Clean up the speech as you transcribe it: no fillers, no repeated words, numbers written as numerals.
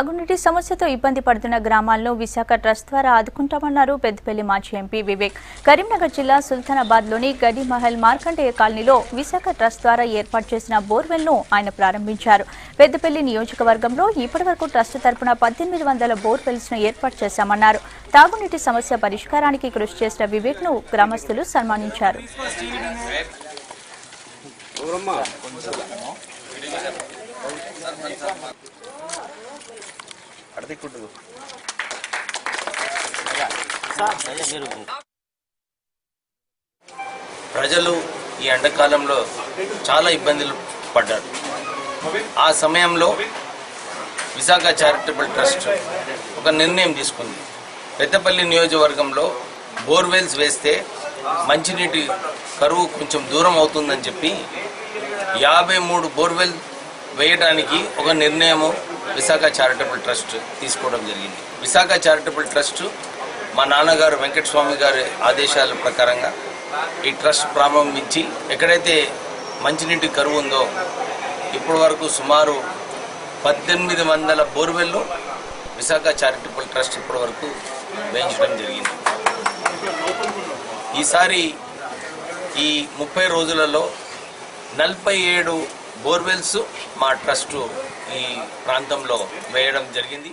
తాగునీటి సమస్యతో ఇబ్బంది పడుతున్న గ్రామాల్లో విశాఖ ట్రస్ట్ ద్వారా ఆదుకుంటామన్నారు పెద్దపల్లి మాజీ ఎంపీ వివేక్. కరీంనగర్ జిల్లా సుల్తానాబాద్లోని గడిమహల్ మార్కండేయ కాలనీలో విశాఖ ట్రస్ట్ ద్వారా ఏర్పాటు చేసిన బోర్వెల్ను ఆయన ప్రారంభించారు. పెద్దపల్లి నియోజకవర్గంలో ఇప్పటివరకు ట్రస్ట్ తరపున 1800 బోర్వెల్స్ను ఏర్పాటు చేశామన్నారు. తాగునీటి సమస్య పరిష్కారానికి కృషి చేసిన వివేక్ను గ్రామస్తులు సన్మానించారు. ప్రజలు ఈ ఎండాకాలంలో చాలా ఇబ్బందులు పడ్డారు. ఆ సమయంలో విశాఖ చారిటబుల్ ట్రస్ట్ ఒక నిర్ణయం తీసుకుంది. పెద్దపల్లి నియోజకవర్గంలో బోర్వెల్స్ వేస్తే మంచినీటి కరువు కొంచెం దూరం అవుతుందని చెప్పి 53 బోర్వెల్ వేయడానికి ఒక నిర్ణయము విశాఖ చారిటబుల్ ట్రస్ట్ తీసుకోవడం జరిగింది. విశాఖ చారిటబుల్ ట్రస్ట్ మా నాన్నగారు వెంకటస్వామి గారి ఆదేశాల ప్రకారంగా ఈ ట్రస్ట్ ప్రారంభించి ఎక్కడైతే మంచినీటి కరువు ఉందో ఇప్పటి వరకు సుమారు 1800 బోర్వెల్లు విశాఖ చారిటబుల్ ట్రస్ట్ ఇప్పటి వరకు వేయించడం జరిగింది. ఈసారి ఈ 30 రోజులలో 47 బోర్వెల్స్ మా ట్రస్టు ఈ ప్రాంతంలో వేయడం జరిగింది.